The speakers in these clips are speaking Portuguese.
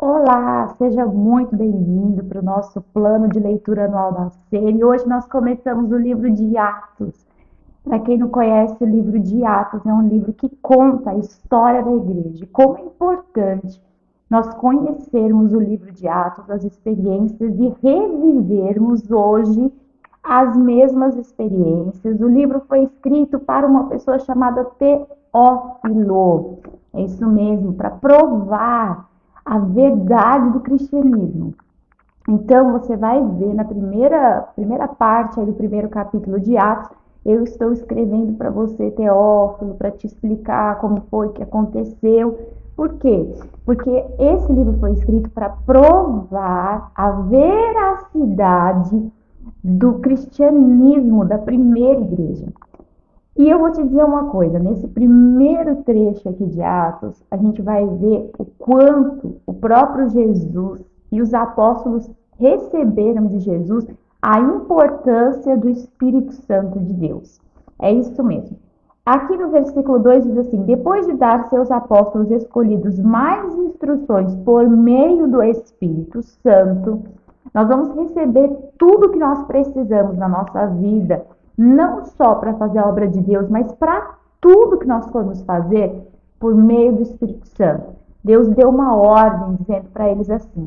Olá, seja muito bem-vindo para o nosso plano de leitura anual da série. Hoje nós começamos o livro de Atos. Para quem não conhece, o livro de Atos é um livro que conta a história da igreja. Como é importante nós conhecermos o livro de Atos, as experiências e revivermos hoje as mesmas experiências. O livro foi escrito para uma pessoa chamada Teófilo. É isso mesmo, para provar a verdade do cristianismo. Então, você vai ver na primeira parte aí do primeiro capítulo de Atos, eu estou escrevendo para você, Teófilo, para te explicar como foi que aconteceu. Por quê? Porque esse livro foi escrito para provar a veracidade do cristianismo da primeira igreja. E eu vou te dizer uma coisa, nesse primeiro trecho aqui de Atos, a gente vai ver o quanto o próprio Jesus e os apóstolos receberam de Jesus a importância do Espírito Santo de Deus. É isso mesmo. Aqui no versículo 2 diz assim: depois de dar seus apóstolos escolhidos mais instruções por meio do Espírito Santo, nós vamos receber tudo que nós precisamos na nossa vida, não só para fazer a obra de Deus, mas para tudo que nós formos fazer por meio do Espírito Santo. Deus deu uma ordem dizendo para eles assim: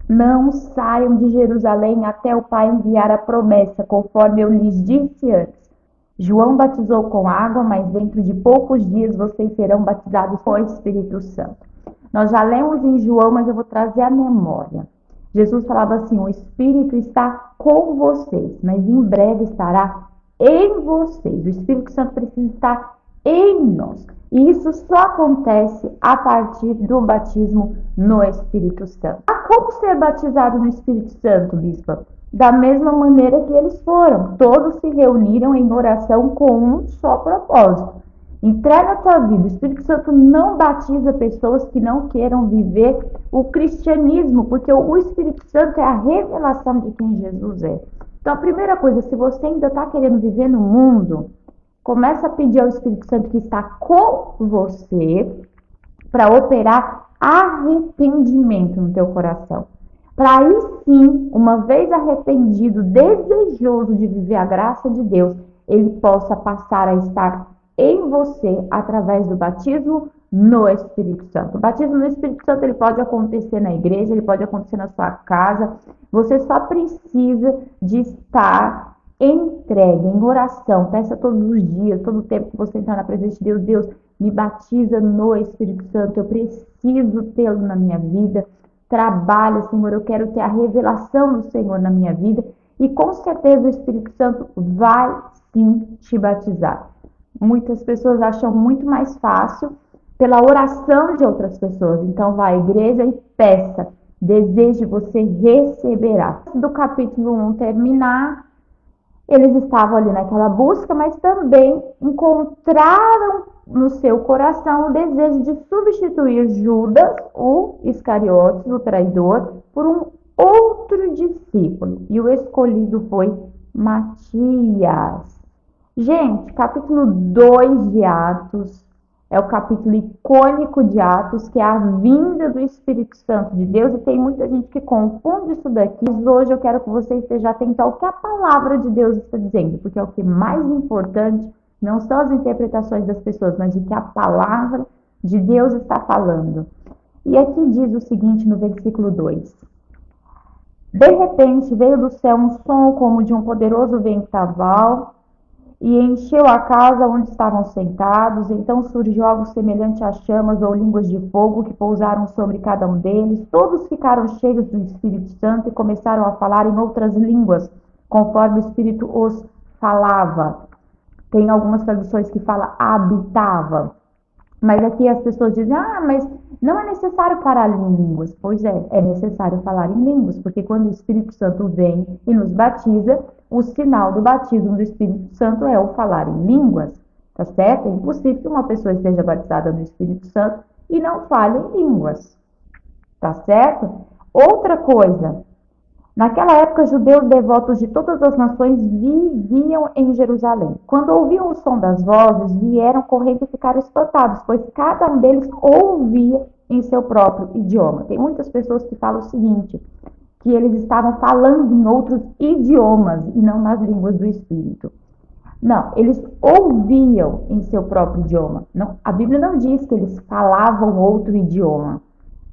não saiam de Jerusalém até o Pai enviar a promessa, conforme eu lhes disse antes. João batizou com água, mas dentro de poucos dias vocês serão batizados com o Espírito Santo. Nós já lemos em João, mas eu vou trazer a memória. Jesus falava assim: o Espírito está com vocês, mas em breve estará em vocês. O Espírito Santo precisa estar em nós. E isso só acontece a partir do batismo no Espírito Santo. Como ser batizado no Espírito Santo, bispa? Da mesma maneira que eles foram. Todos se reuniram em oração com um só propósito: entrega a tua vida. O Espírito Santo não batiza pessoas que não queiram viver o cristianismo, porque o Espírito Santo é a revelação de quem Jesus é. Então, a primeira coisa, se você ainda está querendo viver no mundo, começa a pedir ao Espírito Santo que está com você para operar arrependimento no teu coração. Para aí sim, uma vez arrependido, desejoso de viver a graça de Deus, ele possa passar a estar em você através do batismo no Espírito Santo. O batismo no Espírito Santo ele pode acontecer na igreja, ele pode acontecer na sua casa. Você só precisa de estar entregue em oração. Peça todos os dias, todo o tempo que você entrar na presença de Deus: Deus, me batiza no Espírito Santo, eu preciso tê-lo na minha vida. Trabalha, Senhor, eu quero ter a revelação do Senhor na minha vida. E com certeza o Espírito Santo vai sim te batizar. Muitas pessoas acham muito mais fácil pela oração de outras pessoas. Então vá à igreja e peça. Deseje, você receberá. Do capítulo 1 terminar, eles estavam ali naquela busca, mas também encontraram no seu coração o desejo de substituir Judas, o Iscariotes, o traidor, por um outro discípulo. E o escolhido foi Matias. Gente, capítulo 2 de Atos é o capítulo icônico de Atos, que é a vinda do Espírito Santo de Deus, e tem muita gente que confunde isso daqui. Mas hoje eu quero que você esteja atento ao que a palavra de Deus está dizendo, porque é o que é mais importante, não são as interpretações das pessoas, mas o que a palavra de Deus está falando. E aqui diz o seguinte no versículo 2: de repente veio do céu um som como de um poderoso vendaval, e encheu a casa onde estavam sentados. Então surgiu algo semelhante a chamas ou línguas de fogo que pousaram sobre cada um deles. Todos ficaram cheios do Espírito Santo e começaram a falar em outras línguas, conforme o Espírito os falava. Tem algumas traduções que falam habitava. Mas aqui as pessoas dizem: mas não é necessário falar em línguas. Pois é necessário falar em línguas, porque quando o Espírito Santo vem e nos batiza, o sinal do batismo do Espírito Santo é o falar em línguas, tá certo? É impossível que uma pessoa esteja batizada no Espírito Santo e não fale em línguas, tá certo? Outra coisa, naquela época, judeus devotos de todas as nações viviam em Jerusalém. Quando ouviam o som das vozes, vieram correndo e ficaram espantados, pois cada um deles ouvia em seu próprio idioma. Tem muitas pessoas que falam o seguinte, que eles estavam falando em outros idiomas e não nas línguas do Espírito. Não, eles ouviam em seu próprio idioma. Não, a Bíblia não diz que eles falavam outro idioma.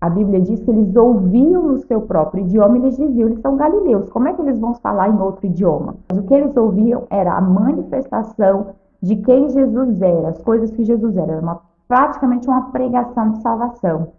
A Bíblia diz que eles ouviam no seu próprio idioma e eles diziam, eles são galileus, como é que eles vão falar em outro idioma? Mas o que eles ouviam era a manifestação de quem Jesus era, as coisas que Jesus era praticamente uma pregação de salvação.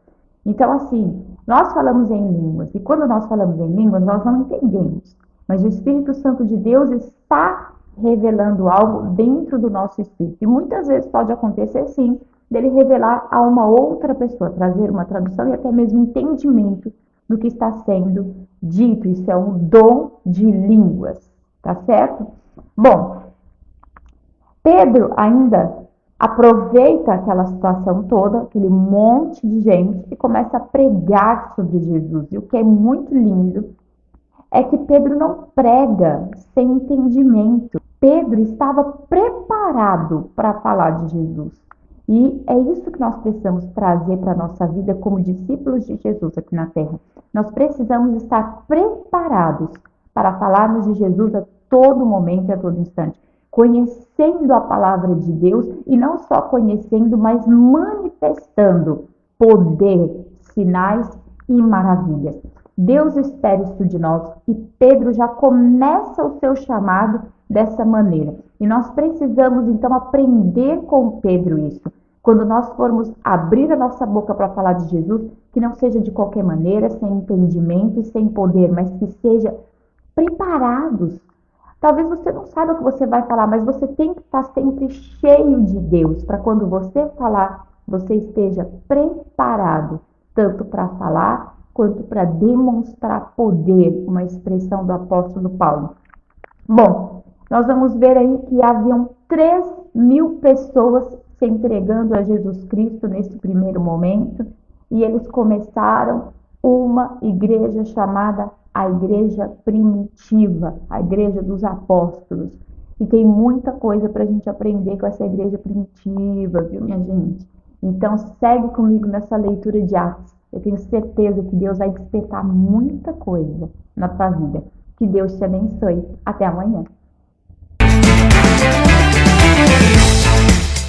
Então, assim, nós falamos em línguas, e quando nós falamos em línguas, nós não entendemos. Mas o Espírito Santo de Deus está revelando algo dentro do nosso espírito. E muitas vezes pode acontecer, sim, dele revelar a uma outra pessoa, trazer uma tradução e até mesmo entendimento do que está sendo dito. Isso é um dom de línguas, tá certo? Bom, Pedro ainda aproveita aquela situação toda, aquele monte de gente, e começa a pregar sobre Jesus. E o que é muito lindo é que Pedro não prega sem entendimento. Pedro estava preparado para falar de Jesus. E é isso que nós precisamos trazer para a nossa vida como discípulos de Jesus aqui na Terra. Nós precisamos estar preparados para falarmos de Jesus a todo momento e a todo instante. Conhecendo a palavra de Deus e não só conhecendo, mas manifestando poder, sinais e maravilhas. Deus espera isso de nós e Pedro já começa o seu chamado dessa maneira. E nós precisamos então aprender com Pedro isso. Quando nós formos abrir a nossa boca para falar de Jesus, que não seja de qualquer maneira, sem entendimento e sem poder, mas que seja preparados. Talvez você não saiba o que você vai falar, mas você tem que estar sempre cheio de Deus, para quando você falar, você esteja preparado, tanto para falar, quanto para demonstrar poder, uma expressão do apóstolo Paulo. Bom, nós vamos ver aí que haviam 3.000 pessoas se entregando a Jesus Cristo nesse primeiro momento, e eles começaram uma igreja chamada a igreja primitiva, a igreja dos apóstolos. E tem muita coisa para a gente aprender com essa igreja primitiva, viu, minha gente? Então, segue comigo nessa leitura de Atos. Eu tenho certeza que Deus vai despertar muita coisa na tua vida. Que Deus te abençoe. Até amanhã.